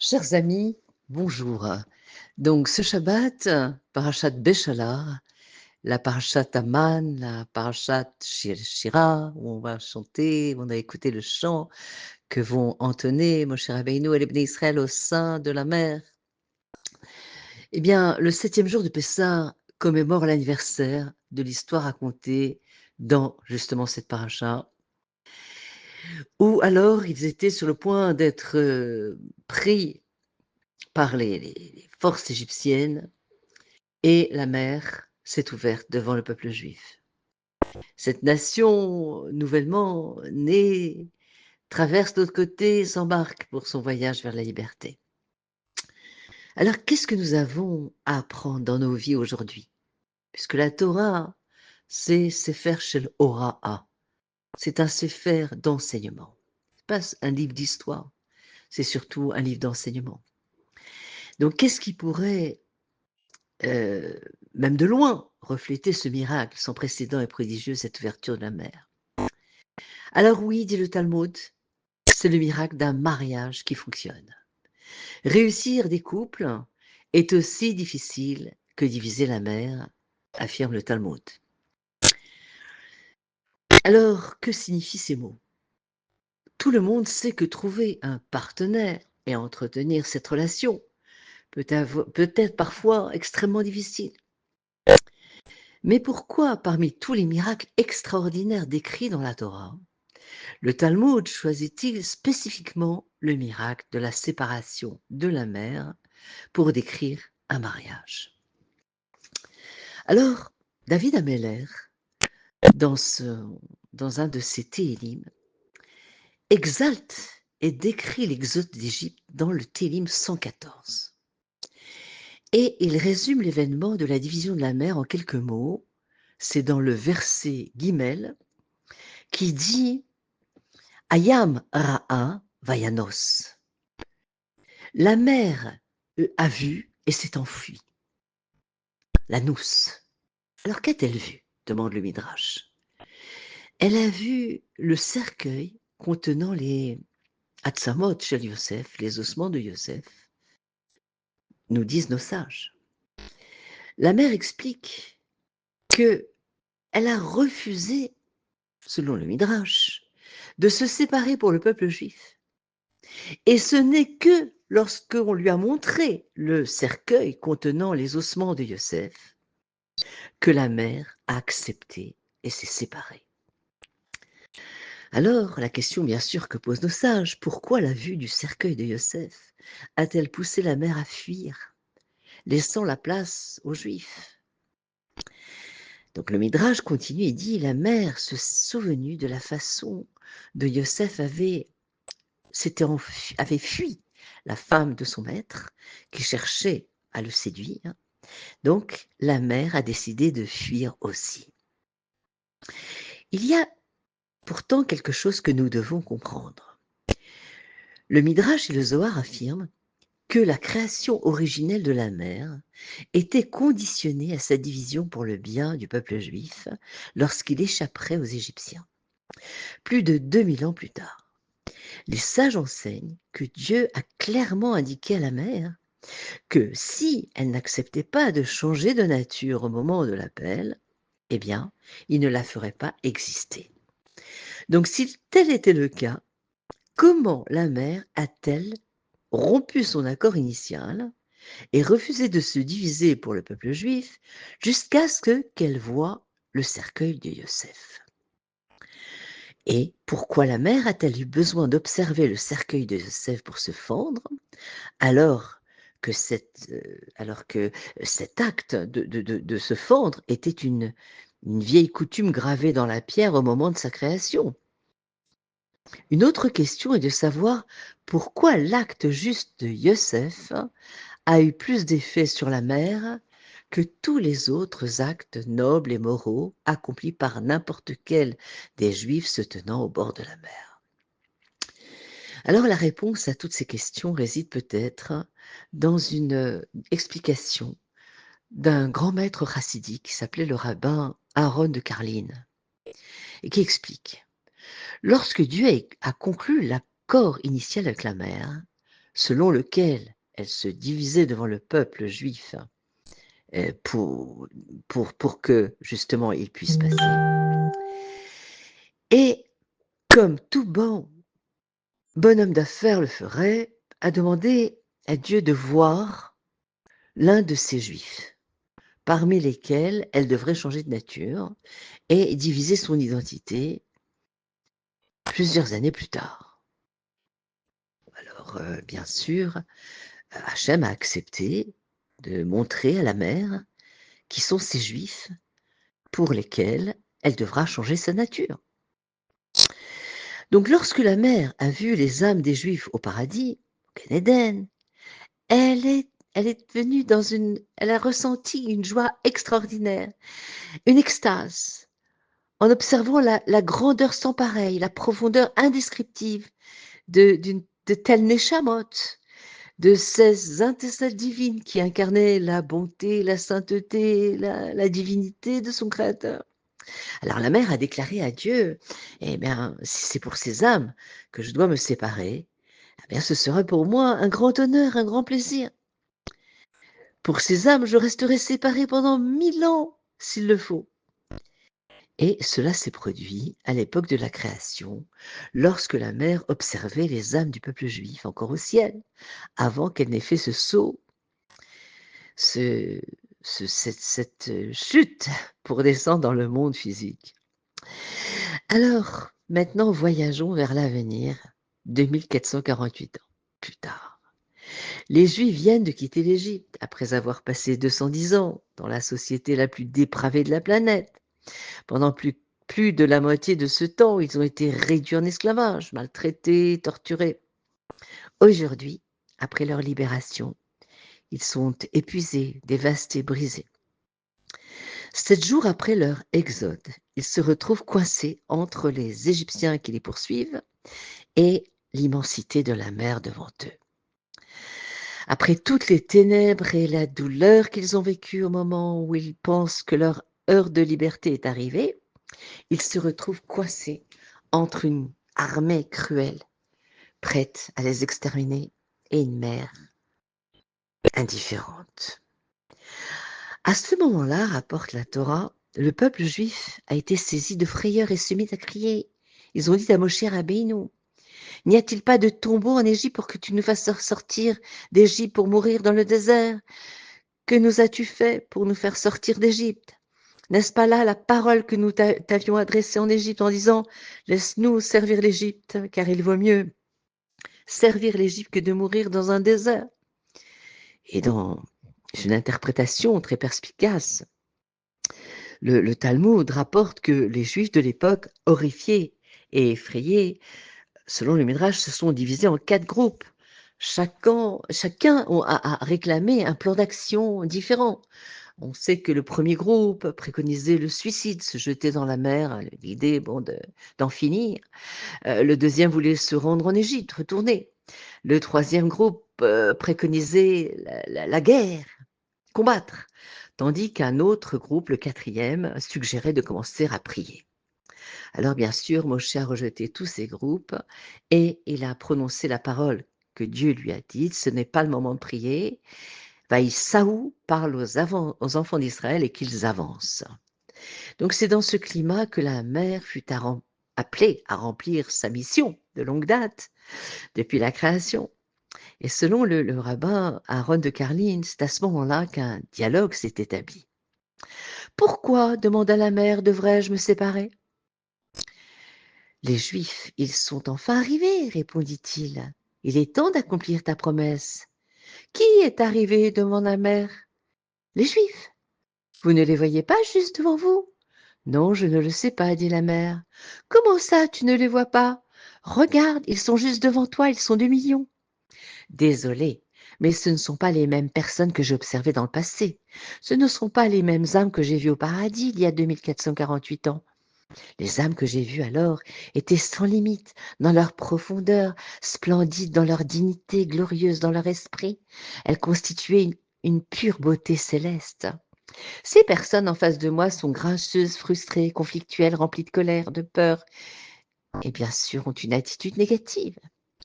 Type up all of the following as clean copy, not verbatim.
Chers amis, bonjour. Donc ce Shabbat, parashat Béchalar, la parashat Aman, la parashat Shira, où on va chanter, où on a écouté le chant que vont entonner Moshe Rabbeinu et les Bnei Israël au sein de la mer. Eh bien, le 7e jour de Pessah commémore l'anniversaire de l'histoire racontée dans justement cette paracha, où alors ils étaient sur le point d'être pris par les forces égyptiennes. Et la mer s'est ouverte devant le peuple juif. Cette nation nouvellement née traverse de l'autre côté, s'embarque pour son voyage vers la liberté. Alors, qu'est-ce que nous avons à apprendre dans nos vies aujourd'hui? Puisque la Torah, c'est Sefer Shel Hora'a. C'est un Sefer d'enseignement. Ce n'est pas un livre d'histoire, c'est surtout un livre d'enseignement. Donc, qu'est-ce qui pourrait même de loin, refléter ce miracle sans précédent et prodigieux, cette ouverture de la mer. Alors oui, dit le Talmud, c'est le miracle d'un mariage qui fonctionne. Réussir des couples est aussi difficile que diviser la mer, affirme le Talmud. Alors, que signifient ces mots? Tout le monde sait que trouver un partenaire et entretenir cette relation peut être parfois extrêmement difficile. Mais pourquoi, parmi tous les miracles extraordinaires décrits dans la Torah, le Talmud choisit-il spécifiquement le miracle de la séparation de la mer pour décrire un mariage? Alors, David Ameller, dans, dans un de ses Télim, exalte et décrit l'exode d'Égypte dans le Télim 114. Et il résume l'événement de la division de la mer en quelques mots. C'est dans le verset Guimel qui dit Ayam Ra'a Vayanos. La mer a vu et s'est enfuie. La Nousse. Alors qu'a-t-elle vu? Demande le Midrash. Elle a vu le cercueil contenant les Hatzamot chez Yosef, les ossements de Yosef, nous disent nos sages. La mère explique que elle a refusé, selon le Midrash, de se séparer pour le peuple juif. Et ce n'est que lorsqu'on lui a montré le cercueil contenant les ossements de Yosef que la mère a accepté et s'est séparée. Alors, la question bien sûr que posent nos sages, pourquoi la vue du cercueil de Yosef a-t-elle poussé la mère à fuir, laissant la place aux Juifs? Donc le Midrash continue et dit, la mère se souvenue de la façon dont Yosef avait fui la femme de son maître qui cherchait à le séduire. Donc la mère a décidé de fuir aussi. Il y a pourtant quelque chose que nous devons comprendre. Le Midrash et le Zohar affirment que la création originelle de la mer était conditionnée à sa division pour le bien du peuple juif lorsqu'il échapperait aux Égyptiens. Plus de 2000 ans plus tard, les sages enseignent que Dieu a clairement indiqué à la mer que si elle n'acceptait pas de changer de nature au moment de l'appel, eh bien, il ne la ferait pas exister. Donc, si tel était le cas, comment la mer a-t-elle rompu son accord initial et refusé de se diviser pour le peuple juif jusqu'à ce qu'elle voie le cercueil de Yosef? Et pourquoi la mère a-t-elle eu besoin d'observer le cercueil de Yosef pour se fendre, alors que, alors que cet acte de se fendre était une vieille coutume gravée dans la pierre au moment de sa création? Une autre question est de savoir pourquoi l'acte juste de Yosef a eu plus d'effet sur la mère que tous les autres actes nobles et moraux accomplis par n'importe quel des Juifs se tenant au bord de la mer. Alors la réponse à toutes ces questions réside peut-être dans une explication d'un grand maître chassidique qui s'appelait le rabbin Aaron de Karline et qui explique: lorsque Dieu a conclu l'accord initial avec la mer, selon lequel elle se divisait devant le peuple juif pour, pour que justement il puisse passer. Et comme tout bonhomme d'affaires le ferait, a demandé à Dieu de voir l'un de ces juifs, parmi lesquels elle devrait changer de nature et diviser son identité plusieurs années plus tard. Alors, bien sûr, Hachem a accepté de montrer à la mère qui sont ces juifs pour lesquels elle devra changer sa nature. Donc, lorsque la mère a vu les âmes des juifs au paradis, au Gan Éden, elle est venue elle a ressenti une joie extraordinaire, une extase, en observant la grandeur sans pareille, la profondeur indescriptible de telles neshamot, de ces intestins divines qui incarnaient la bonté, la sainteté, la divinité de son Créateur. Alors la mère a déclaré à Dieu, eh bien, si c'est pour ces âmes que je dois me séparer, eh bien, ce sera pour moi un grand honneur, un grand plaisir. Pour ces âmes, je resterai séparée pendant 1000 ans, s'il le faut. Et cela s'est produit à l'époque de la création, lorsque la mère observait les âmes du peuple juif encore au ciel, avant qu'elle n'ait fait ce saut, cette chute pour descendre dans le monde physique. Alors, maintenant, voyageons vers l'avenir, 2448 ans plus tard. Les Juifs viennent de quitter l'Égypte après avoir passé 210 ans dans la société la plus dépravée de la planète. Pendant plus de la moitié de ce temps, ils ont été réduits en esclavage, maltraités, torturés. Aujourd'hui, après leur libération, ils sont épuisés, dévastés, brisés. 7 jours après leur exode, ils se retrouvent coincés entre les Égyptiens qui les poursuivent et l'immensité de la mer devant eux. Après toutes les ténèbres et la douleur qu'ils ont vécues au moment où ils pensent que leur heure de liberté est arrivée, ils se retrouvent coincés entre une armée cruelle, prête à les exterminer, et une mer indifférente. À ce moment-là, rapporte la Torah, le peuple juif a été saisi de frayeur et se mit à crier. Ils ont dit à Moshe Rabbeinu, n'y a-t-il pas de tombeau en Égypte pour que tu nous fasses sortir d'Égypte pour mourir dans le désert? Que nous as-tu fait pour nous faire sortir d'Égypte? N'est-ce pas là la parole que nous t'avions adressée en Égypte en disant, laisse-nous servir l'Égypte, car il vaut mieux servir l'Égypte que de mourir dans un désert? Et dans une interprétation très perspicace, le Talmud rapporte que les Juifs de l'époque, horrifiés et effrayés, selon le Midrash, se sont divisés en 4 groupes. Chacun a réclamé un plan d'action différent. On sait que le premier groupe préconisait le suicide, se jeter dans la mer, l'idée d'en finir. Le deuxième voulait se rendre en Égypte, retourner. Le troisième groupe préconisait la guerre, combattre. Tandis qu'un autre groupe, le quatrième, suggérait de commencer à prier. Alors bien sûr, Moshe a rejeté tous ces groupes et il a prononcé la parole que Dieu lui a dite, ce n'est pas le moment de prier. Saou parle aux enfants d'Israël et qu'ils avancent. Donc c'est dans ce climat que la mère fut appelée à remplir sa mission de longue date, depuis la création. Et selon le rabbin Aaron de Carline, c'est à ce moment-là qu'un dialogue s'est établi. Pourquoi, demanda la mère, devrais-je me séparer? Les Juifs, ils sont enfin arrivés, répondit-il. Il est temps d'accomplir ta promesse. Qui est arrivé? Demanda la mère. Les Juifs. Vous ne les voyez pas juste devant vous? Non, je ne le sais pas, dit la mère. Comment ça, tu ne les vois pas? Regarde, ils sont juste devant toi, ils sont 2 millions. Désolé, mais ce ne sont pas les mêmes personnes que j'ai observées dans le passé. Ce ne sont pas les mêmes âmes que j'ai vues au paradis il y a 2448 ans. Les âmes que j'ai vues alors étaient sans limite dans leur profondeur, splendides dans leur dignité, glorieuses dans leur esprit. Elles constituaient une pure beauté céleste. Ces personnes en face de moi sont grincheuses, frustrées, conflictuelles, remplies de colère, de peur et bien sûr ont une attitude négative.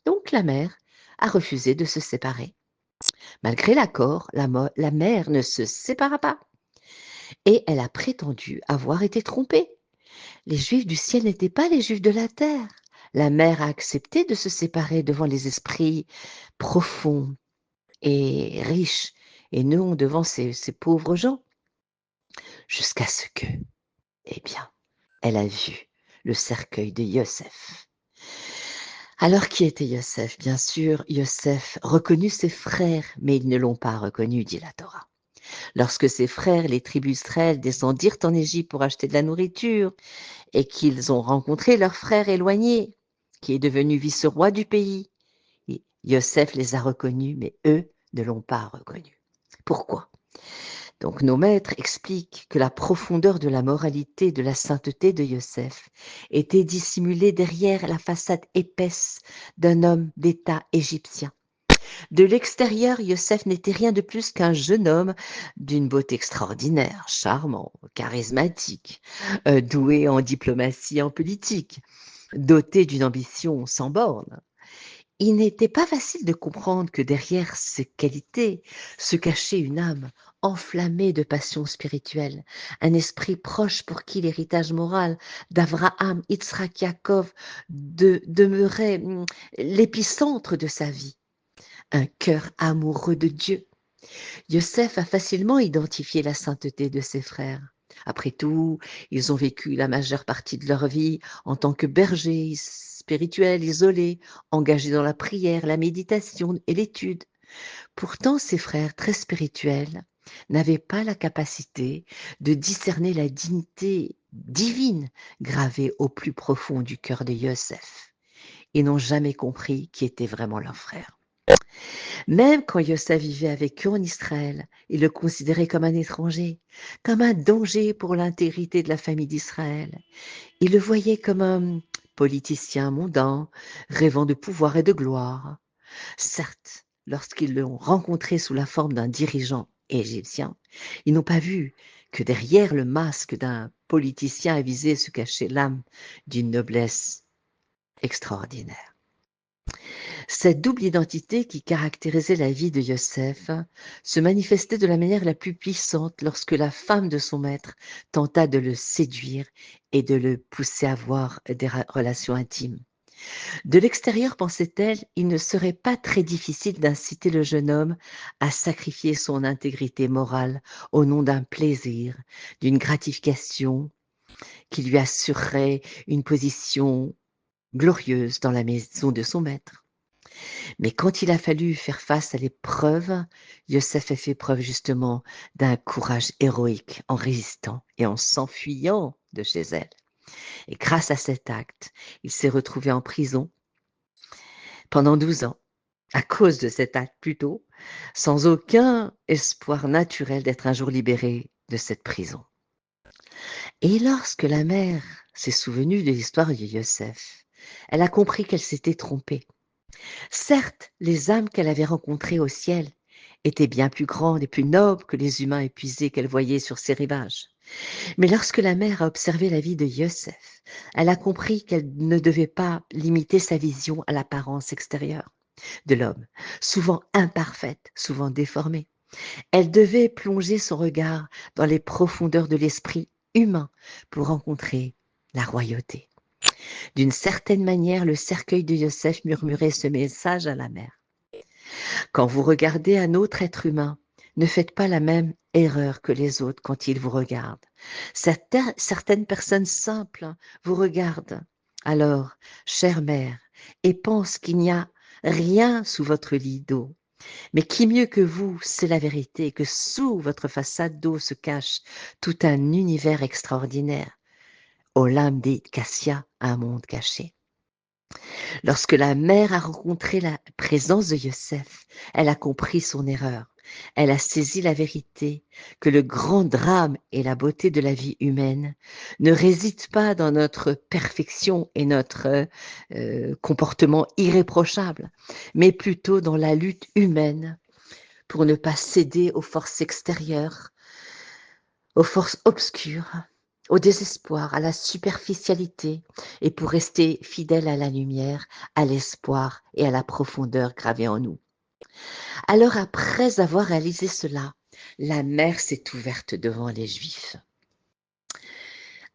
Donc la mère a refusé de se séparer. Malgré l'accord, la mère ne se sépara pas et elle a prétendu avoir été trompée. Les Juifs du ciel n'étaient pas les Juifs de la terre. La mère a accepté de se séparer devant les esprits profonds et riches et non devant ces pauvres gens, jusqu'à ce que, eh bien, elle a vu le cercueil de Yosef. Alors qui était Yosef? Bien sûr, Yosef reconnut ses frères, mais ils ne l'ont pas reconnu, dit la Torah. Lorsque ses frères, les tribus d'Israël, descendirent en Égypte pour acheter de la nourriture et qu'ils ont rencontré leur frère éloigné, qui est devenu vice-roi du pays, Yosef les a reconnus, mais eux ne l'ont pas reconnu. Pourquoi? Donc nos maîtres expliquent que la profondeur de la moralité, de la sainteté de Yosef était dissimulée derrière la façade épaisse d'un homme d'État égyptien. De l'extérieur, Yosef n'était rien de plus qu'un jeune homme d'une beauté extraordinaire, charmant, charismatique, doué en diplomatie et en politique, doté d'une ambition sans bornes. Il n'était pas facile de comprendre que derrière ces qualités se cachait une âme enflammée de passion spirituelle, un esprit proche pour qui l'héritage moral d'Abraham, Yitzhak, Yaakov demeurait l'épicentre de sa vie, un cœur amoureux de Dieu. Yosef a facilement identifié la sainteté de ses frères. Après tout, ils ont vécu la majeure partie de leur vie en tant que bergers spirituels isolés, engagés dans la prière, la méditation et l'étude. Pourtant, ses frères très spirituels n'avaient pas la capacité de discerner la dignité divine gravée au plus profond du cœur de Yosef. Ils n'ont jamais compris qui était vraiment leur frère. Même quand Yosef vivait avec eux en Israël, il le considérait comme un étranger, comme un danger pour l'intégrité de la famille d'Israël. Il le voyait comme un politicien mondain, rêvant de pouvoir et de gloire. Certes, lorsqu'ils l'ont rencontré sous la forme d'un dirigeant égyptien, ils n'ont pas vu que derrière le masque d'un politicien avisé se cachait l'âme d'une noblesse extraordinaire. Cette double identité qui caractérisait la vie de Yosef se manifestait de la manière la plus puissante lorsque la femme de son maître tenta de le séduire et de le pousser à avoir des relations intimes. De l'extérieur, pensait-elle, il ne serait pas très difficile d'inciter le jeune homme à sacrifier son intégrité morale au nom d'un plaisir, d'une gratification qui lui assurerait une position glorieuse dans la maison de son maître. Mais quand il a fallu faire face à l'épreuve, Yosef a fait preuve justement d'un courage héroïque en résistant et en s'enfuyant de chez elle. Et grâce à cet acte, il s'est retrouvé en prison pendant 12 ans, à cause de cet acte plutôt, sans aucun espoir naturel d'être un jour libéré de cette prison. Et lorsque la mère s'est souvenue de l'histoire de Yosef, elle a compris qu'elle s'était trompée. Certes, les âmes qu'elle avait rencontrées au ciel étaient bien plus grandes et plus nobles que les humains épuisés qu'elle voyait sur ces rivages. Mais lorsque la mère a observé la vie de Yosef, elle a compris qu'elle ne devait pas limiter sa vision à l'apparence extérieure de l'homme, souvent imparfaite, souvent déformée. Elle devait plonger son regard dans les profondeurs de l'esprit humain pour rencontrer la royauté. D'une certaine manière, le cercueil de Yosef murmurait ce message à la mère. Quand vous regardez un autre être humain, ne faites pas la même erreur que les autres quand ils vous regardent. Certaines personnes simples vous regardent. Alors, chère mère, et pensent qu'il n'y a rien sous votre lit d'eau. Mais qui mieux que vous sait la vérité, que sous votre façade d'eau se cache tout un univers extraordinaire. Olam dit Cassia, un monde caché. Lorsque la mère a rencontré la présence de Yosef, elle a compris son erreur. Elle a saisi la vérité que le grand drame et la beauté de la vie humaine ne résident pas dans notre perfection et notre comportement irréprochable, mais plutôt dans la lutte humaine pour ne pas céder aux forces extérieures, aux forces obscures au désespoir, à la superficialité, et pour rester fidèle à la lumière, à l'espoir et à la profondeur gravée en nous. Alors après avoir réalisé cela, la mer s'est ouverte devant les Juifs.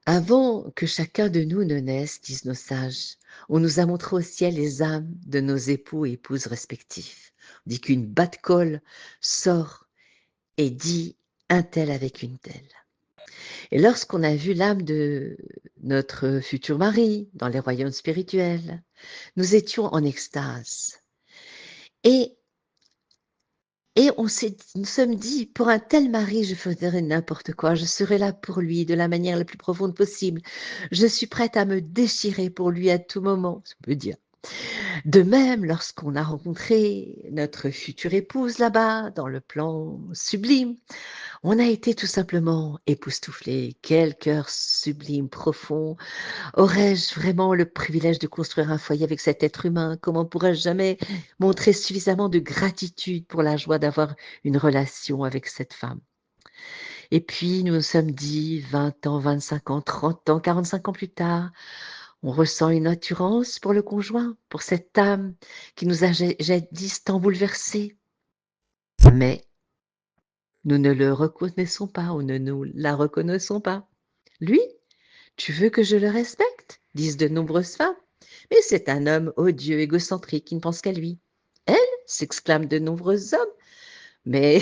Avant que chacun de nous ne naisse, disent nos sages, on nous a montré au ciel les âmes de nos époux et épouses respectifs. On dit qu'une batte-colle sort et dit un tel avec une telle. Et lorsqu'on a vu l'âme de notre futur mari dans les royaumes spirituels, nous étions en extase. Et, et nous sommes dit, pour un tel mari, je ferai n'importe quoi, je serai là pour lui de la manière la plus profonde possible. Je suis prête à me déchirer pour lui à tout moment, ça veut dire. De même, lorsqu'on a rencontré notre future épouse là-bas, dans le plan sublime, on a été tout simplement époustouflés. Quel cœur sublime, profond. Aurais-je vraiment le privilège de construire un foyer avec cet être humain? Comment pourrais-je jamais montrer suffisamment de gratitude pour la joie d'avoir une relation avec cette femme? Et puis, nous nous sommes dit, 20 ans, 25 ans, 30 ans, 45 ans plus tard, on ressent une attirance pour le conjoint, pour cette âme qui nous a jadis tant bouleversés. Mais nous ne le reconnaissons pas ou ne nous la reconnaissons pas. Lui, tu veux que je le respecte, disent de nombreuses femmes. Mais c'est un homme odieux, égocentrique, qui ne pense qu'à lui. Elle, s'exclament de nombreux hommes. Mais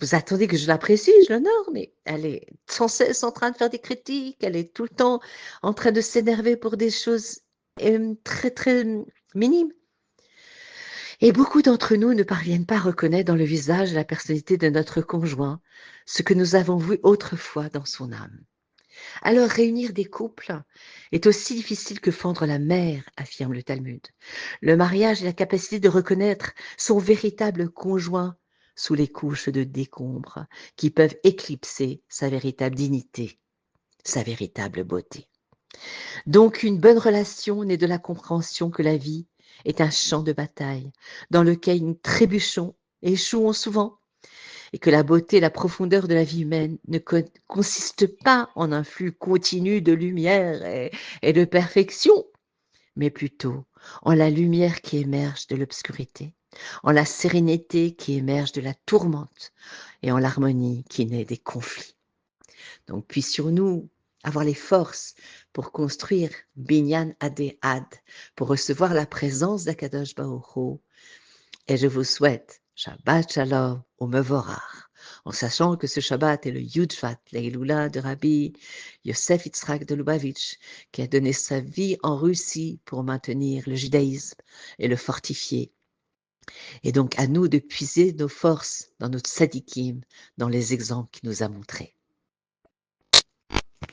vous attendez que je l'apprécie, je l'honore, mais elle est sans cesse en train de faire des critiques, elle est tout le temps en train de s'énerver pour des choses très, très minimes. Et beaucoup d'entre nous ne parviennent pas à reconnaître dans le visage la personnalité de notre conjoint, ce que nous avons vu autrefois dans son âme. Alors réunir des couples est aussi difficile que fendre la mer, affirme le Talmud. Le mariage est la capacité de reconnaître son véritable conjoint sous les couches de décombres qui peuvent éclipser sa véritable dignité, sa véritable beauté. Donc une bonne relation naît de la compréhension que la vie est un champ de bataille dans lequel nous trébuchons et échouons souvent, et que la beauté et la profondeur de la vie humaine ne consistent pas en un flux continu de lumière et de perfection, mais plutôt en la lumière qui émerge de l'obscurité, en la sérénité qui émerge de la tourmente et en l'harmonie qui naît des conflits. Donc puissions-nous avoir les forces pour construire Binyan Adéhad, pour recevoir la présence d'Akadosh Baruch Hu. Et je vous souhaite Shabbat Shalom ou Mevorach, en sachant que ce Shabbat est le Yudvat, l'Eilula de Rabbi Yosef Yitzhak de Lubavitch, qui a donné sa vie en Russie pour maintenir le judaïsme et le fortifier. Et donc à nous de puiser nos forces dans notre sadikim, dans les exemples qu'il nous a montrés.